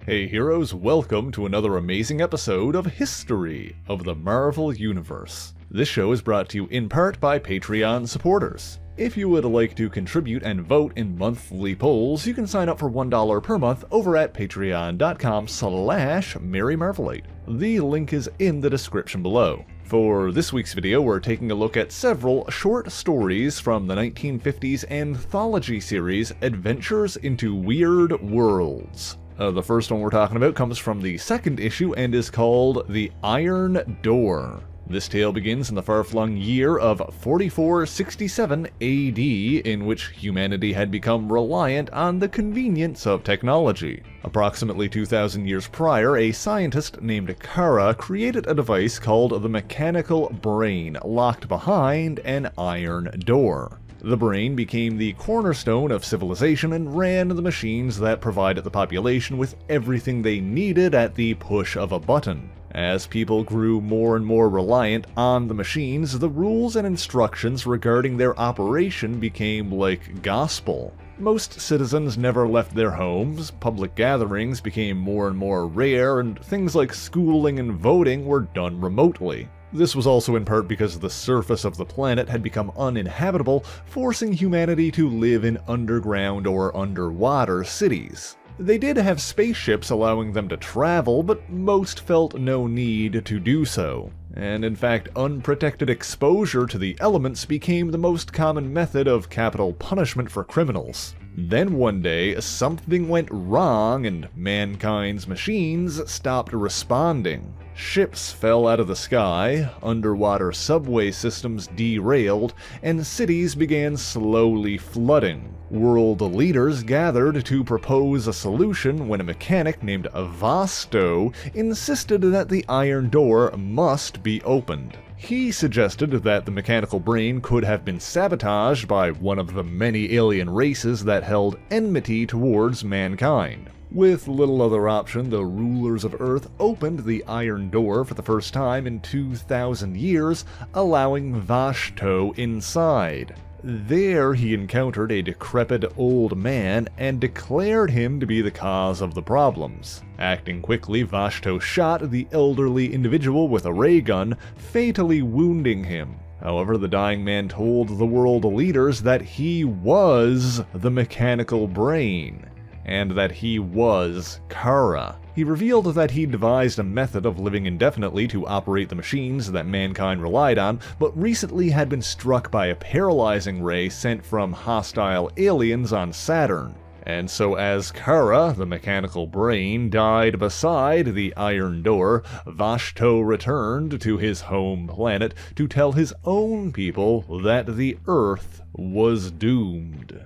Hey heroes, welcome to another amazing episode of History of the Marvel Universe. This show is brought to you in part by Patreon supporters. If you would like to contribute and vote in monthly polls, you can sign up for $1 per month over at patreon.com/MaryMarvelite. The link is in the description below. For this week's video, we're taking a look at several short stories from the 1950s anthology series Adventures into Weird Worlds. The first one we're talking about comes from the second issue and is called The Iron Door. This tale begins in the far-flung year of 4467 AD, in which humanity had become reliant on the convenience of technology. Approximately 2,000 years prior, a scientist named Kara created a device called the mechanical brain, locked behind an iron door. The brain became the cornerstone of civilization and ran the machines that provided the population with everything they needed at the push of a button. As people grew more and more reliant on the machines, the rules and instructions regarding their operation became like gospel. Most citizens never left their homes, public gatherings became more and more rare, and things like schooling and voting were done remotely. This was also in part because the surface of the planet had become uninhabitable, forcing humanity to live in underground or underwater cities. They did have spaceships allowing them to travel, but most felt no need to do so. And in fact, unprotected exposure to the elements became the most common method of capital punishment for criminals. Then one day, something went wrong and mankind's machines stopped responding. Ships fell out of the sky, underwater subway systems derailed, and cities began slowly flooding. World leaders gathered to propose a solution when a mechanic named Vasto insisted that the iron door must be opened. He suggested that the mechanical brain could have been sabotaged by one of the many alien races that held enmity towards mankind. With little other option, the rulers of Earth opened the iron door for the first time in 2,000 years, allowing Vasto inside. There he encountered a decrepit old man and declared him to be the cause of the problems. Acting quickly, Vasto shot the elderly individual with a ray gun, fatally wounding him. However, the dying man told the world leaders that he was the mechanical brain, and that he was Kara. He revealed that he devised a method of living indefinitely to operate the machines that mankind relied on, but recently had been struck by a paralyzing ray sent from hostile aliens on Saturn. And so as Kara, the mechanical brain, died beside the iron door, Vasto returned to his home planet to tell his own people that the Earth was doomed.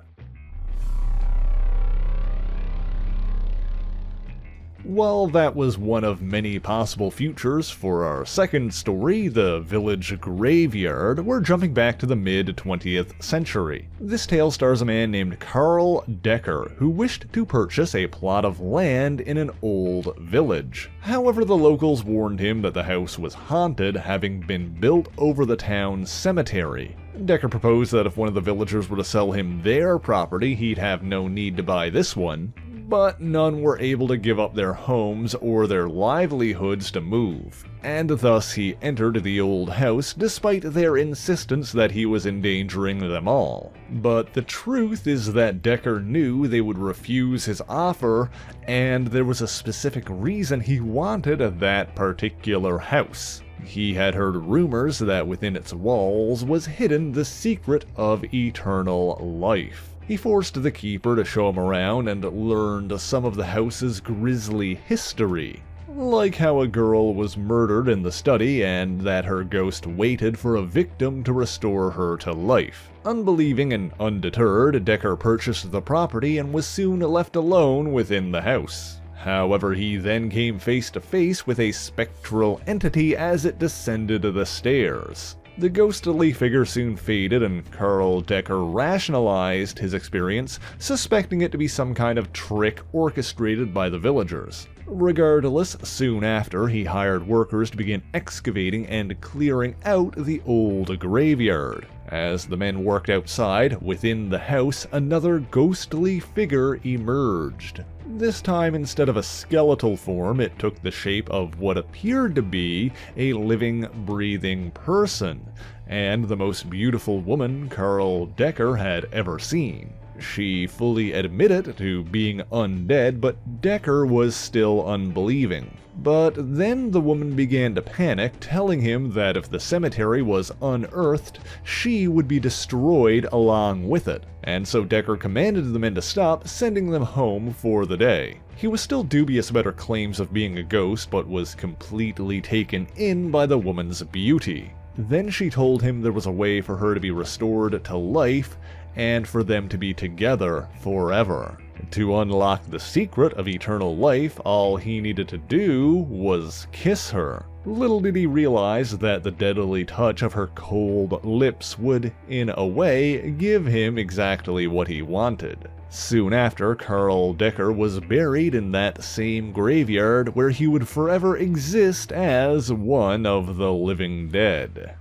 While that was one of many possible futures for our second story, the village graveyard, we're jumping back to the mid-20th century. This tale stars a man named Carl Decker, who wished to purchase a plot of land in an old village. However, the locals warned him that the house was haunted, having been built over the town's cemetery. Decker proposed that if one of the villagers were to sell him their property, he'd have no need to buy this one. But none were able to give up their homes or their livelihoods to move, and thus he entered the old house despite their insistence that he was endangering them all. But the truth is that Decker knew they would refuse his offer, and there was a specific reason he wanted that particular house. He had heard rumors that within its walls was hidden the secret of eternal life. He forced the keeper to show him around and learned some of the house's grisly history, like how a girl was murdered in the study and that her ghost waited for a victim to restore her to life. Unbelieving and undeterred, Decker purchased the property and was soon left alone within the house. However, he then came face to face with a spectral entity as it descended the stairs. The ghostly figure soon faded, and Carl Decker rationalized his experience, suspecting it to be some kind of trick orchestrated by the villagers. Regardless, soon after, he hired workers to begin excavating and clearing out the old graveyard. As the men worked outside, within the house, another ghostly figure emerged. This time, instead of a skeletal form, it took the shape of what appeared to be a living, breathing person, and the most beautiful woman Carl Decker had ever seen. She fully admitted to being undead, but Decker was still unbelieving. But then the woman began to panic, telling him that if the cemetery was unearthed, she would be destroyed along with it. And so Decker commanded the men to stop, sending them home for the day. He was still dubious about her claims of being a ghost, but was completely taken in by the woman's beauty. Then she told him there was a way for her to be restored to life, and for them to be together forever. To unlock the secret of eternal life, all he needed to do was kiss her. Little did he realize that the deadly touch of her cold lips would, in a way, give him exactly what he wanted. Soon after, Carl Decker was buried in that same graveyard where he would forever exist as one of the living dead.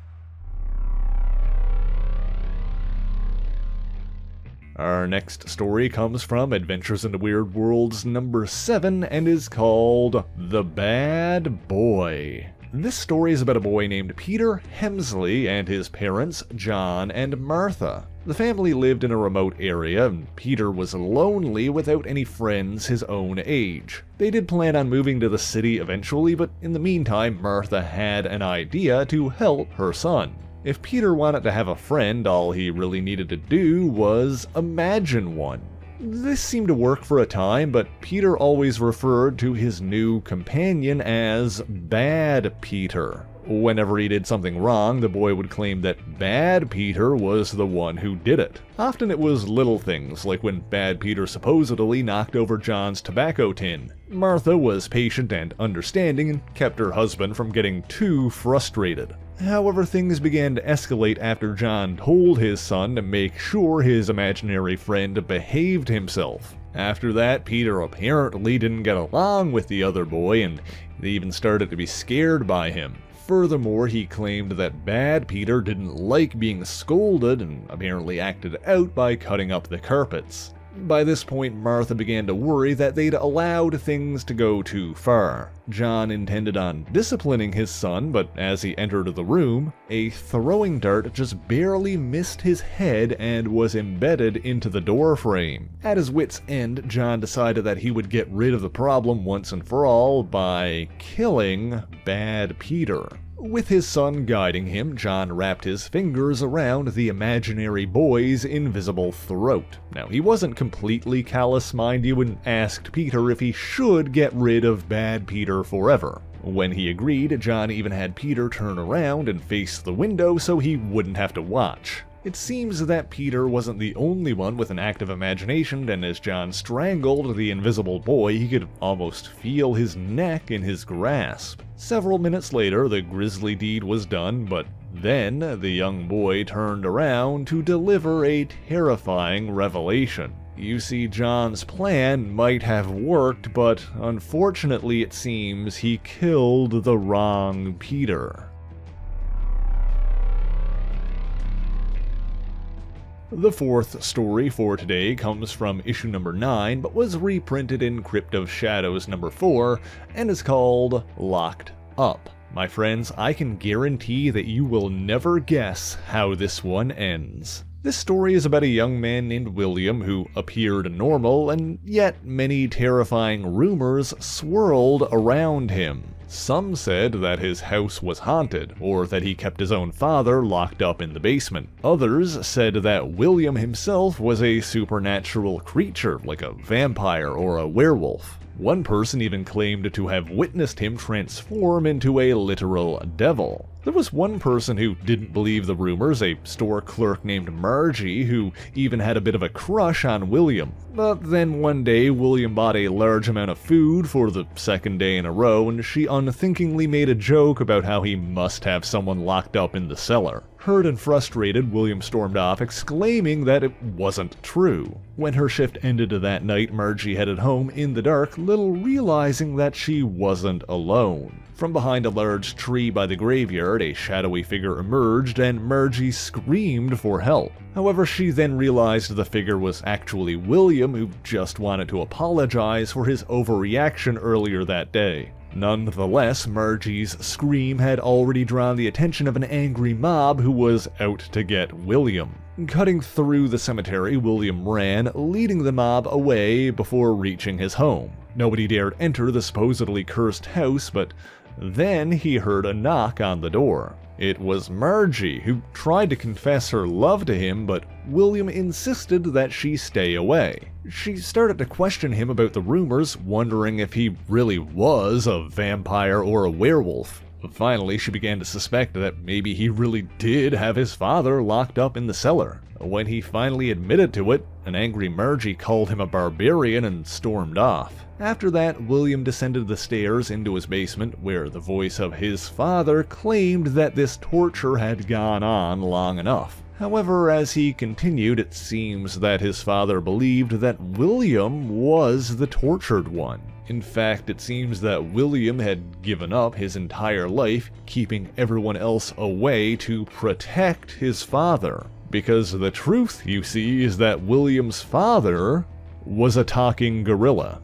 Our next story comes from Adventures into Weird Worlds number 7 and is called The Bad Boy. This story is about a boy named Peter Hemsley and his parents, John and Martha. The family lived in a remote area, and Peter was lonely without any friends his own age. They did plan on moving to the city eventually, but in the meantime, Martha had an idea to help her son. If Peter wanted to have a friend, all he really needed to do was imagine one. This seemed to work for a time, but Peter always referred to his new companion as Bad Peter. Whenever he did something wrong, the boy would claim that Bad Peter was the one who did it. Often it was little things, like when Bad Peter supposedly knocked over John's tobacco tin. Martha was patient and understanding and kept her husband from getting too frustrated. However, things began to escalate after John told his son to make sure his imaginary friend behaved himself. After that, Peter apparently didn't get along with the other boy, and they even started to be scared by him. Furthermore, he claimed that Bad Peter didn't like being scolded and apparently acted out by cutting up the carpets. By this point, Martha began to worry that they'd allowed things to go too far. John intended on disciplining his son, but as he entered the room, a throwing dart just barely missed his head and was embedded into the door frame. At his wit's end, John decided that he would get rid of the problem once and for all by killing Bad Peter. With his son guiding him, John wrapped his fingers around the imaginary boy's invisible throat. Now, he wasn't completely callous, mind you, and asked Peter if he should get rid of Bad Peter forever. When he agreed, John even had Peter turn around and face the window so he wouldn't have to watch. It seems that Peter wasn't the only one with an active imagination, and as John strangled the invisible boy, he could almost feel his neck in his grasp. Several minutes later, the grisly deed was done, but then the young boy turned around to deliver a terrifying revelation. You see, John's plan might have worked, but unfortunately it seems he killed the wrong Peter. The fourth story for today comes from issue number 9, but was reprinted in Crypt of Shadows number 4, and is called Locked Up. My friends, I can guarantee that you will never guess how this one ends. This story is about a young man named William who appeared normal, and yet many terrifying rumors swirled around him. Some said that his house was haunted, or that he kept his own father locked up in the basement. Others said that William himself was a supernatural creature, like a vampire or a werewolf. One person even claimed to have witnessed him transform into a literal devil. There was one person who didn't believe the rumors, a store clerk named Margie, who even had a bit of a crush on William. But then one day, William bought a large amount of food for the second day in a row, and she unthinkingly made a joke about how he must have someone locked up in the cellar. Hurt and frustrated, William stormed off, exclaiming that it wasn't true. When her shift ended that night, Margie headed home in the dark, little realizing that she wasn't alone. From behind a large tree by the graveyard, a shadowy figure emerged and Margie screamed for help. However, she then realized the figure was actually William, who just wanted to apologize for his overreaction earlier that day. Nonetheless, Margie's scream had already drawn the attention of an angry mob who was out to get William. Cutting through the cemetery, William ran, leading the mob away before reaching his home. Nobody dared enter the supposedly cursed house, but then he heard a knock on the door. It was Margie, who tried to confess her love to him, but William insisted that she stay away. She started to question him about the rumors, wondering if he really was a vampire or a werewolf. Finally, she began to suspect that maybe he really did have his father locked up in the cellar. When he finally admitted to it, an angry Margie called him a barbarian and stormed off. After that, William descended the stairs into his basement, where the voice of his father claimed that this torture had gone on long enough. However, as he continued, it seems that his father believed that William was the tortured one. In fact, it seems that William had given up his entire life, keeping everyone else away to protect his father. Because the truth, you see, is that William's father was a talking gorilla.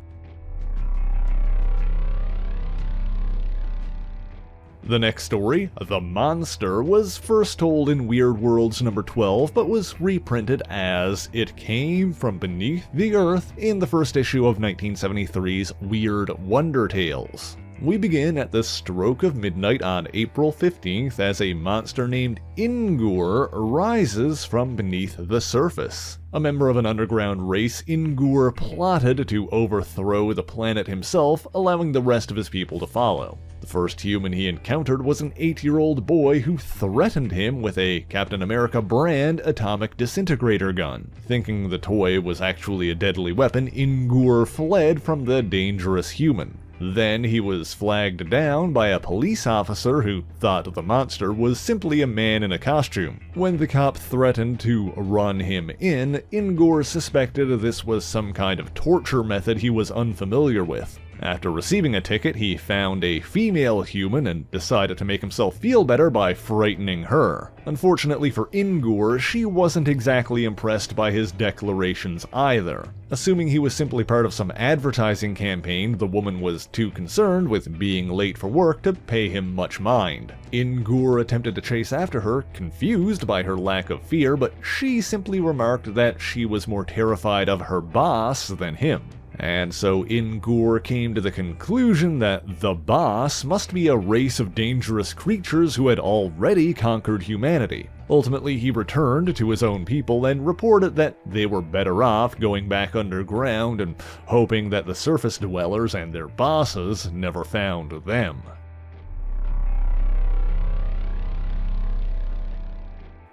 The next story, The Monster, was first told in Weird Worlds number 12, but was reprinted as It Came from Beneath the Earth in the first issue of 1973's Weird Wonder Tales. We begin at the stroke of midnight on April 15th as a monster named Ingur rises from beneath the surface. A member of an underground race, Ingur plotted to overthrow the planet himself, allowing the rest of his people to follow. The first human he encountered was an 8-year-old boy who threatened him with a Captain America brand atomic disintegrator gun. Thinking the toy was actually a deadly weapon, Ingur fled from the dangerous human. Then he was flagged down by a police officer who thought the monster was simply a man in a costume. When the cop threatened to run him in, Ingur suspected this was some kind of torture method he was unfamiliar with. After receiving a ticket, he found a female human and decided to make himself feel better by frightening her. Unfortunately for Ingur, she wasn't exactly impressed by his declarations either. Assuming he was simply part of some advertising campaign, the woman was too concerned with being late for work to pay him much mind. Ingur attempted to chase after her, confused by her lack of fear, but she simply remarked that she was more terrified of her boss than him. And so Ingur came to the conclusion that the boss must be a race of dangerous creatures who had already conquered humanity. Ultimately, he returned to his own people and reported that they were better off going back underground and hoping that the surface dwellers and their bosses never found them.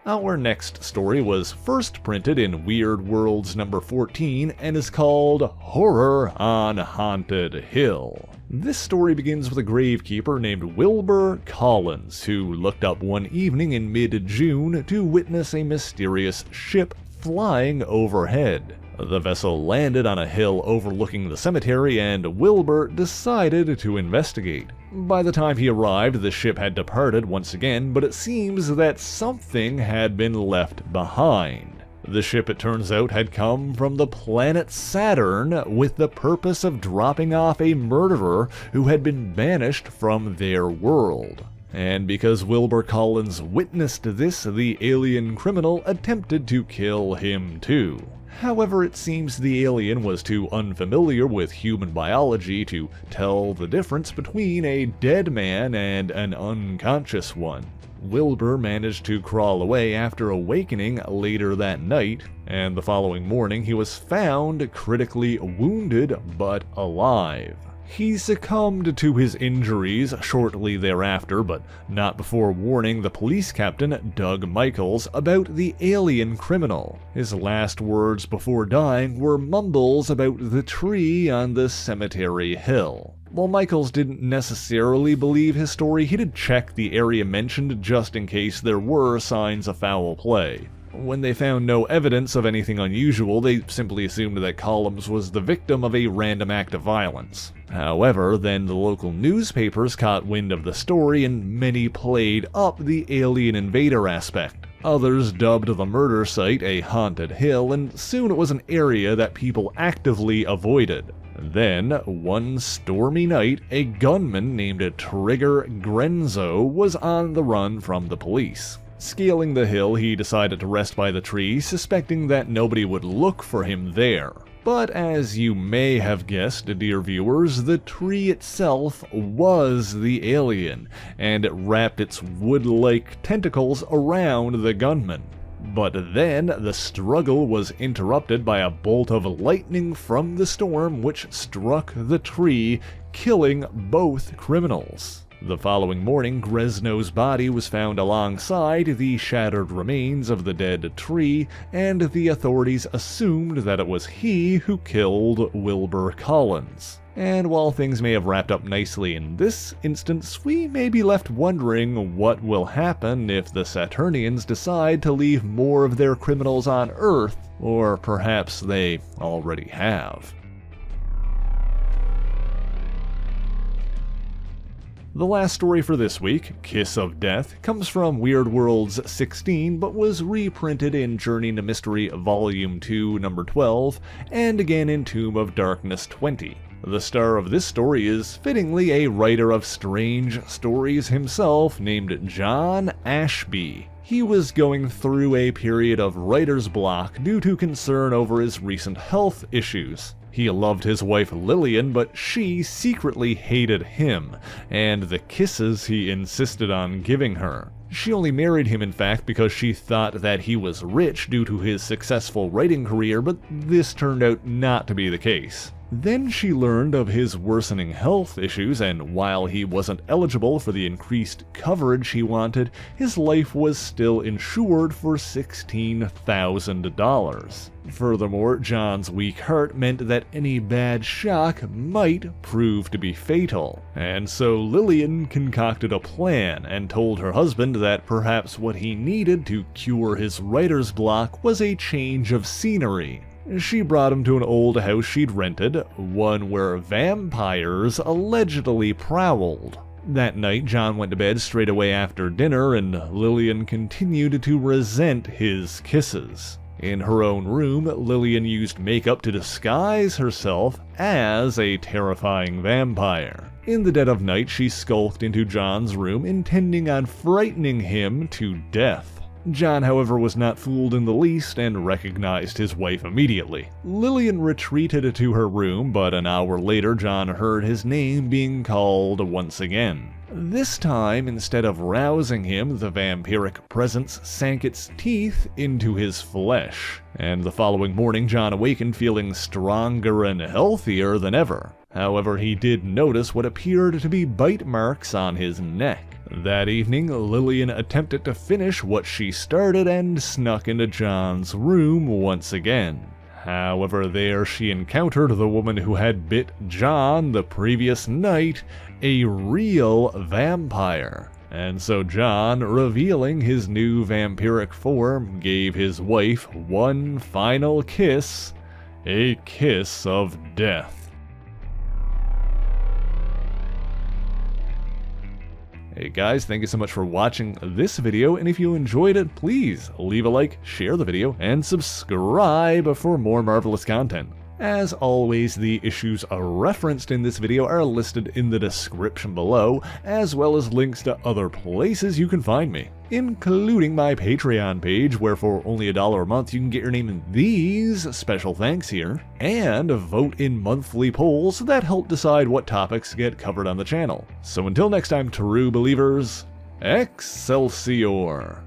Our next story was first printed in Weird Worlds number 14 and is called Horror on Haunted Hill. This story begins with a gravekeeper named Wilbur Collins, who looked up one evening in mid-June to witness a mysterious ship flying overhead. The vessel landed on a hill overlooking the cemetery, and Wilbur decided to investigate. By the time he arrived, the ship had departed once again, but it seems that something had been left behind. The ship, it turns out, had come from the planet Saturn with the purpose of dropping off a murderer who had been banished from their world. And because Wilbur Collins witnessed this, the alien criminal attempted to kill him too. However, it seems the alien was too unfamiliar with human biology to tell the difference between a dead man and an unconscious one. Wilbur managed to crawl away after awakening later that night, and the following morning he was found critically wounded but alive. He succumbed to his injuries shortly thereafter, but not before warning the police captain, Doug Michaels, about the alien criminal. His last words before dying were mumbles about the tree on the cemetery hill. While Michaels didn't necessarily believe his story, he did check the area mentioned just in case there were signs of foul play. When they found no evidence of anything unusual, they simply assumed that Collins was the victim of a random act of violence. However, then the local newspapers caught wind of the story and many played up the alien invader aspect. Others dubbed the murder site a haunted hill, and soon it was an area that people actively avoided. Then, one stormy night, a gunman named Trigger Grenzo was on the run from the police. Scaling the hill, he decided to rest by the tree, suspecting that nobody would look for him there. But as you may have guessed, dear viewers, the tree itself was the alien, and it wrapped its wood-like tentacles around the gunman. But then, the struggle was interrupted by a bolt of lightning from the storm which struck the tree, killing both criminals. The following morning, Gresno's body was found alongside the shattered remains of the dead tree, and the authorities assumed that it was he who killed Wilbur Collins. And while things may have wrapped up nicely in this instance, we may be left wondering what will happen if the Saturnians decide to leave more of their criminals on Earth, or perhaps they already have. The last story for this week, Kiss of Death, comes from Weird Worlds 16 but was reprinted in Journey into Mystery Volume 2, Number 12, and again in Tomb of Darkness 20. The star of this story is fittingly a writer of strange stories himself named John Ashby. He was going through a period of writer's block due to concern over his recent health issues. He loved his wife Lillian, but she secretly hated him, and the kisses he insisted on giving her. She only married him, in fact, because she thought that he was rich due to his successful writing career, but this turned out not to be the case. Then she learned of his worsening health issues, and while he wasn't eligible for the increased coverage he wanted, his life was still insured for $16,000. Furthermore, John's weak heart meant that any bad shock might prove to be fatal. And so Lillian concocted a plan and told her husband that perhaps what he needed to cure his writer's block was a change of scenery. She brought him to an old house she'd rented, one where vampires allegedly prowled. That night, John went to bed straight away after dinner, and Lillian continued to resent his kisses. In her own room, Lillian used makeup to disguise herself as a terrifying vampire. In the dead of night, she skulked into John's room, intending on frightening him to death. John, however, was not fooled in the least and recognized his wife immediately. Lillian retreated to her room, but an hour later John heard his name being called once again. This time, instead of rousing him, the vampiric presence sank its teeth into his flesh. And the following morning, John awakened feeling stronger and healthier than ever. However, he did notice what appeared to be bite marks on his neck. That evening, Lillian attempted to finish what she started and snuck into John's room once again. However, there she encountered the woman who had bit John the previous night, a real vampire. And so John, revealing his new vampiric form, gave his wife one final kiss, a kiss of death. Hey guys, thank you so much for watching this video, and if you enjoyed it, please leave a like, share the video, and subscribe for more marvelous content. As always, the issues referenced in this video are listed in the description below, as well as links to other places you can find me, including my Patreon page, where for only $1 a month you can get your name in these special thanks here, and vote in monthly polls that help decide what topics get covered on the channel. So until next time, true believers, Excelsior!